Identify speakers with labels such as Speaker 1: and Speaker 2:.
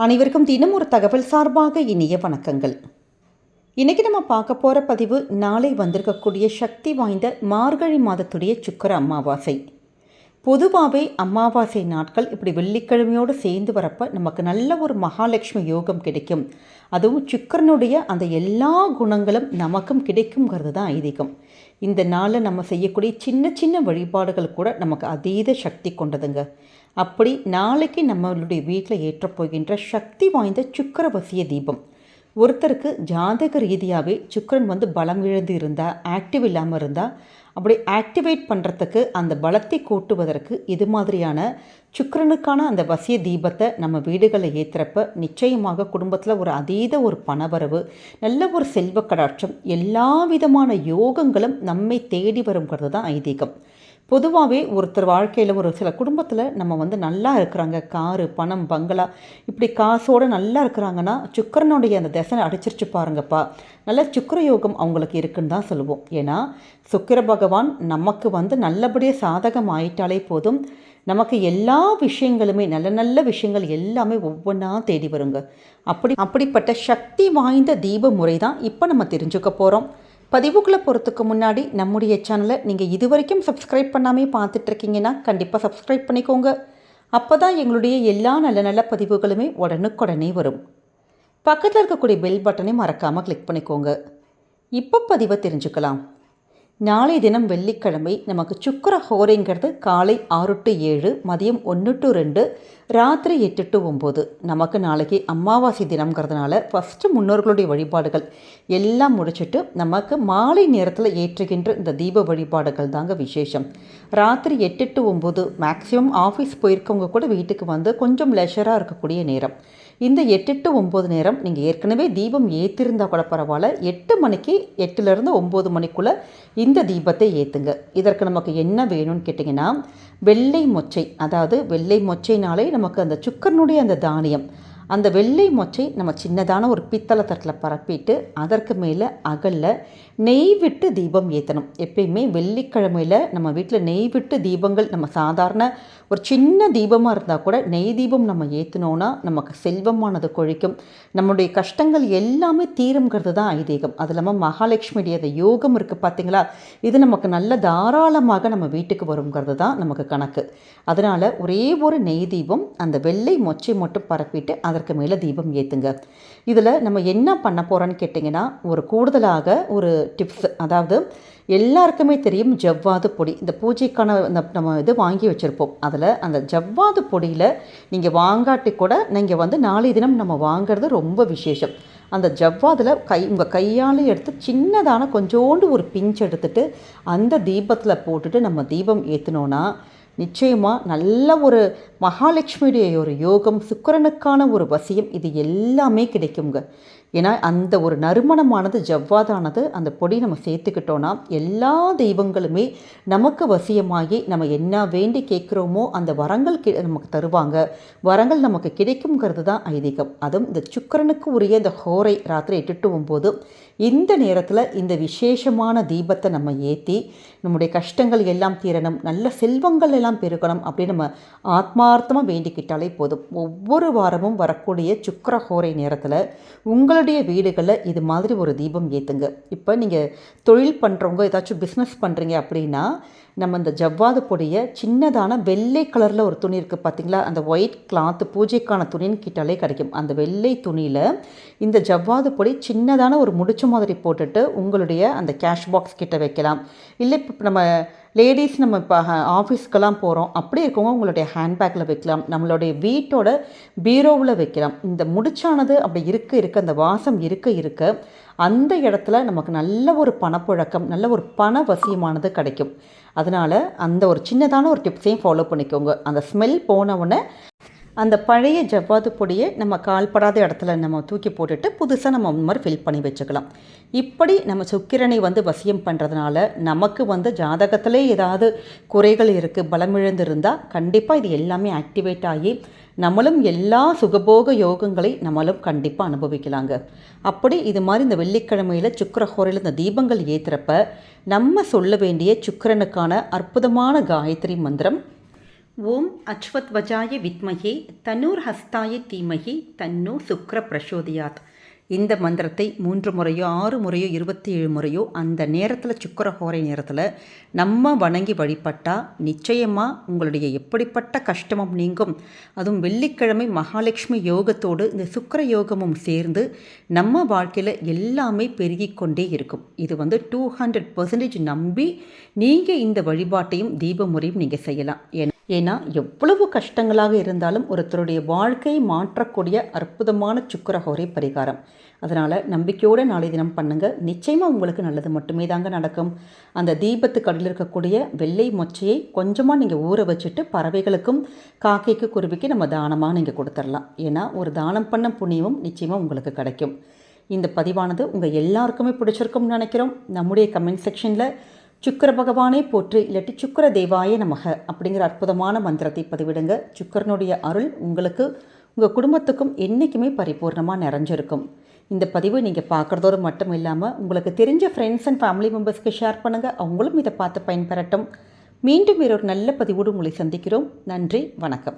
Speaker 1: அனைவருக்கும் தினம் ஒரு தகவல் சார்பாக இனிய வணக்கங்கள். இன்றைக்கி நம்ம பார்க்க போகிற பதிவு நாளை வந்திருக்கக்கூடிய சக்தி வாய்ந்த மார்கழி மாதத்துடைய சுக்கிர அமாவாசை. பொதுவாகவே அமாவாசை நாட்கள் இப்படி வெள்ளிக்கிழமையோடு சேர்ந்து வரப்போ நமக்கு நல்ல ஒரு மகாலட்சுமி யோகம் கிடைக்கும். அதுவும் சுக்கிரனுடைய அந்த எல்லா குணங்களும் நமக்கும் கிடைக்குங்கிறது தான் ஐதீகம். இந்த நாளில் நம்ம செய்யக்கூடிய சின்ன சின்ன வழிபாடுகள் கூட நமக்கு அதீத சக்தி கொண்டதுங்க. அப்படி நாளைக்கு நம்மளுடைய வீட்டில் ஏற்றப்போகின்ற சக்தி வாய்ந்த சுக்கிரவசிய தீபம். ஒருத்தருக்கு ஜாதக ரீதியாகவே சுக்கிரன் பலம் இழந்து இருந்தால், ஆக்டிவ் இல்லாமல் இருந்தால், அப்படி ஆக்டிவேட் பண்ணுறதுக்கு அந்த பலத்தை கூட்டுவதற்கு இது மாதிரியான சுக்கிரனுக்கான அந்த வசிய தீபத்தை நம்ம வீடுகளில் ஏற்றுறப்ப நிச்சயமாக குடும்பத்தில் ஒரு அதீத ஒரு பணவரவு, நல்ல ஒரு செல்வ கடாட்சம், எல்லா விதமான யோகங்களும் நம்மை தேடி வருங்கிறது தான் ஐதீகம். பொதுவாகவே ஒருத்தர் வாழ்க்கையில் ஒரு சில குடும்பத்தில் நம்ம நல்லா இருக்கிறாங்க, காரு பணம் பங்களா இப்படி காசோடு நல்லா இருக்கிறாங்கன்னா சுக்கிரனுடைய அந்த தசனை அடிச்சிருச்சு பாருங்கப்பா, நல்ல சுக்கிர யோகம் அவங்களுக்கு இருக்குன்னு தான் சொல்லுவோம். ஏன்னா சுக்கிர பகவான் நமக்கு நல்லபடியாக சாதகம் ஆயிட்டாலே போதும், நமக்கு எல்லா விஷயங்களுமே நல்ல நல்ல விஷயங்கள் எல்லாமே ஒவ்வொன்றா தேடி வருங்க. அப்படிப்பட்ட சக்தி வாய்ந்த தீப முறை தான் இப்போ நம்ம தெரிஞ்சுக்க போகிறோம். பதிவுக்குள்ளே போகிறதுக்கு முன்னாடி நம்முடைய சேனலை நீங்கள் இது வரைக்கும் சப்ஸ்கிரைப் பண்ணாமல் பார்த்துட்ருக்கீங்கன்னா கண்டிப்பாக சப்ஸ்கிரைப் பண்ணிக்கோங்க. அப்போ தான் எங்களுடைய எல்லா நல்ல நல்ல பதிவுகளுமே உடனுக்குடனே வரும். பக்கத்தில் இருக்கக்கூடிய பெல் பட்டனை மறக்காமல் கிளிக் பண்ணிக்கோங்க. இப்போ பதிவை தெரிஞ்சுக்கலாம். நாளை தினம் வெள்ளிக்கிழமை நமக்கு சுக்கிர ஹோரைங்கிறது காலை 6 to 7, மதியம் 1 to 2, ராத்திரி 8 to 9. நமக்கு நாளைக்கு அமாவாசை தினம்ங்கிறதுனால ஃபஸ்ட்டு முன்னோர்களுடைய வழிபாடுகள் எல்லாம் முடிச்சுட்டு நமக்கு மாலை நேரத்தில் ஏற்றுகின்ற இந்த தீப வழிபாடுகள் தாங்க விசேஷம். ராத்திரி 8 to 9 மேக்ஸிமம் ஆஃபீஸ் போயிருக்கவங்க கூட வீட்டுக்கு கொஞ்சம் லெஷராக இருக்கக்கூடிய நேரம். இந்த 8 to 9 நேரம் நீங்கள் ஏற்கனவே தீபம் ஏற்றிருந்தால் கூட பரவாயில்ல, 8 மணிக்கு 8லேருந்து 9 மணிக்குள்ளே இந்த தீபத்தை ஏற்றுங்க. இதற்கு நமக்கு என்ன வேணும்னு கேட்டிங்கன்னா, வெள்ளை மொச்சை, அதாவது வெள்ளை மொச்சைனாலே நமக்கு அந்த சுக்கரனுடைய அந்த தானியம், அந்த வெள்ளை மொச்சை நம்ம சின்னதான ஒரு பித்தளை தட்டில் பரப்பிட்டு அதற்கு மேலே அகலில் நெய் விட்டு தீபம் ஏற்றணும். எப்பயுமே வெள்ளிக்கிழமையில் நம்ம வீட்டில் நெய் விட்டு தீபங்கள், நம்ம சாதாரண ஒரு சின்ன தீபமாக இருந்தால் கூட நெய் தீபம் நம்ம ஏற்றினோன்னா நமக்கு செல்வமானது கொழிக்கும், நம்முடைய கஷ்டங்கள் எல்லாமே தீருங்கிறது தான் ஐதீகம். அது இல்லாமல் மகாலட்சுமியுடைய அந்த யோகம் இருக்குது பார்த்தீங்களா, இது நமக்கு நல்ல தாராளமாக நம்ம வீட்டுக்கு வருங்கிறது தான் நமக்கு கணக்கு. அதனால் ஒரே ஒரு நெய் தீபம் அந்த வெள்ளை மொச்சை மட்டும் பரப்பிட்டு அதற்கு மேலே தீபம் ஏற்றுங்க. இதில் நம்ம என்ன பண்ண போகிறோன்னு கேட்டிங்கன்னா, ஒரு கூடுதலாக ஒரு டிப்ஸ், அதாவது எல்லாருக்குமே தெரியும் ஜவ்வாது பொடி, இந்த பூஜைக்கான நம்ம இது வாங்கி வச்சுருப்போம். அதில் அந்த ஜவ்வாது பொடியில் நீங்கள் வாங்காட்டி கூட நீங்கள் நாளை தினம் நம்ம வாங்கிறது ரொம்ப விசேஷம். அந்த ஜவ்வாதில் உங்கள் கையால் எடுத்து சின்னதான கொஞ்சோண்டு ஒரு பிஞ்ச் எடுத்துகிட்டு அந்த தீபத்தில் போட்டுட்டு நம்ம தீபம் ஏற்றினோன்னா நிச்சயமாக நல்ல ஒரு மகாலட்சுமியுடைய ஒரு யோகம், சுக்கிரனுக்கான ஒரு வசியம், இது எல்லாமே கிடைக்குங்க. ஏன்னா அந்த ஒரு நறுமணமானது ஜவ்வாதானது அந்த பொடி நம்ம சேர்த்துக்கிட்டோன்னா எல்லா தெய்வங்களுமே நமக்கு வசியமாகி நம்ம என்ன வேண்டி கேட்குறோமோ அந்த வரங்கள் நமக்கு தருவாங்க, வரங்கள் நமக்கு கிடைக்குங்கிறது தான் ஐதீகம். அதுவும் இந்த சுக்கிரனுக்கு உரிய இந்த ஹோரை ராத்திரி 8 to 9 இந்த நேரத்தில் இந்த விசேஷமான தீபத்தை நம்ம ஏற்றி நம்முடைய கஷ்டங்கள் எல்லாம் தீரணும், நல்ல செல்வங்கள் எல்லாம் பெருகணும் அப்படின்னு நம்ம ஆத்மார்த்தமாக வேண்டிக்கிட்டாலே போதும். ஒவ்வொரு வாரமும் வரக்கூடிய சுக்கிர ஹோரை நேரத்தில் உங்களுடைய வீடுகளில் இது மாதிரி ஒரு தீபம் ஏற்றுங்க. இப்போ நீங்கள் தொழில் பண்ணுறவங்க, ஏதாச்சும் பிஸ்னஸ் பண்ணுறீங்க அப்படின்னா நம்ம இந்த ஜவ்வாது பொடியை சின்னதான வெள்ளை கலரில் ஒரு துணி இருக்குது பார்த்தீங்களா, அந்த ஒயிட் கிளாத்து பூஜைக்கான துணின்னு கிட்டாலே கிடைக்கும். அந்த வெள்ளை துணியில் இந்த ஜவ்வாது பொடி சின்னதான ஒரு முடிச்ச மாதிரி போட்டுட்டு உங்களுடைய அந்த கேஷ் பாக்ஸ் கிட்ட வைக்கலாம். இல்லை இப்போ நம்ம லேடிஸ் நம்ம இப்போ ஆஃபீஸ்க்கெல்லாம் போகிறோம், அப்படி இருக்கவங்க உங்களுடைய ஹேண்ட்பேக்கில் வைக்கலாம், நம்மளுடைய வீட்டோட பீரோவில் வைக்கலாம். இந்த முடிச்சானது அப்படி இருக்க அந்த வாசம் இருக்க அந்த இடத்துல நமக்கு நல்ல ஒரு பணப்புழக்கம், நல்ல ஒரு பண வசியமானது கிடைக்கும். அதனால் அந்த ஒரு சின்னதான ஒரு டிப்ஸையும் ஃபாலோ பண்ணிக்கோங்க. அந்த ஸ்மெல் போனவுடனே அந்த பழைய ஜவ்வாது பொடியை நம்ம கால்படாத இடத்துல நம்ம தூக்கி போட்டுட்டு புதுசாக நம்ம அந்த மாதிரி ஃபில் பண்ணி வச்சுக்கலாம். இப்படி நம்ம சுக்கிரனை வசியம் பண்ணுறதுனால நமக்கு ஜாதகத்திலே ஏதாவது குறைகள் இருக்குது, பலமிழந்து இருந்தால் கண்டிப்பாக இது எல்லாமே ஆக்டிவேட் ஆகி நம்மளும் எல்லா சுகபோக யோகங்களை நம்மளும் கண்டிப்பாக அனுபவிக்கலாங்க. அப்படி இது மாதிரி இந்த வெள்ளிக்கிழமையில் சுக்கிரஹோரையில் இந்த தீபங்கள் ஏற்றுறப்ப நம்ம சொல்ல வேண்டிய சுக்கிரனுக்கான அற்புதமான காயத்ரி மந்திரம் ஓம் அச்வத்வஜாய வித்மகே தனுர்ஹஸ்தாய தீமகி தன்னோ சுக்ர பிரசோதியாத். இந்த மந்திரத்தை 3 முறையோ 6 முறையோ 27 முறையோ அந்த நேரத்தில் சுக்கிரஹோரை நேரத்தில் நம்ம வணங்கி வழிபட்டால் நிச்சயமாக உங்களுடைய எப்படிப்பட்ட கஷ்டமும் நீங்கும். அதுவும் வெள்ளிக்கிழமை மகாலட்சுமி யோகத்தோடு இந்த சுக்கிர யோகமும் சேர்ந்து நம்ம வாழ்க்கையில் எல்லாமே பெருகிக்கொண்டே இருக்கும். இது 200% நம்பி நீங்கள் இந்த வழிபாட்டையும் தீப முறையும் நீங்கள் செய்யலாம். ஏன்னா எவ்வளவு கஷ்டங்களாக இருந்தாலும் ஒருத்தருடைய வாழ்க்கையை மாற்றக்கூடிய அற்புதமான சுக்கிரஹோரை பரிகாரம். அதனால் நம்பிக்கையோடு நாளை தினம் பண்ணுங்கள். நிச்சயமாக உங்களுக்கு நல்லது மட்டுமே தாங்க நடக்கும். அந்த தீபத்துக்கு அடியில் இருக்கக்கூடிய வெள்ளை மொச்சையை கொஞ்சமாக நீங்கள் ஊற வச்சுட்டு பறவைகளுக்கும் காக்கைக்கு குருவிக்கு நம்ம தானமாக நீங்கள் கொடுத்துடலாம். ஏன்னா ஒரு தானம் பண்ண புண்ணியமும் நிச்சயமாக உங்களுக்கு கிடைக்கும். இந்த பதிவானது உங்கள் எல்லாருக்குமே பிடிச்சிருக்கும்னு நினைக்கிறோம். நம்முடைய கமெண்ட் செக்ஷனில் சுக்கிர பகவானே போற்று இல்லாட்டி சுக்கிர தேவாய நமக அப்படிங்கிற அற்புதமான மந்திரத்தை பதிவிடுங்க. சுக்கிரனுடைய அருள் உங்களுக்கு உங்கள் குடும்பத்துக்கும் என்றைக்குமே பரிபூர்ணமாக நிறைஞ்சிருக்கும். இந்த பதிவு நீங்கள் பார்க்குறதோடு மட்டும் இல்லாமல் உங்களுக்கு தெரிஞ்ச ஃப்ரெண்ட்ஸ் அண்ட் ஃபேமிலி மெம்பர்ஸ்க்கு ஷேர் பண்ணுங்கள். அவங்களும் இதை பார்த்து பயன்பெறட்டும். மீண்டும் வேறொரு நல்ல பதிவோடு உங்களை சந்திக்கிறோம். நன்றி, வணக்கம்.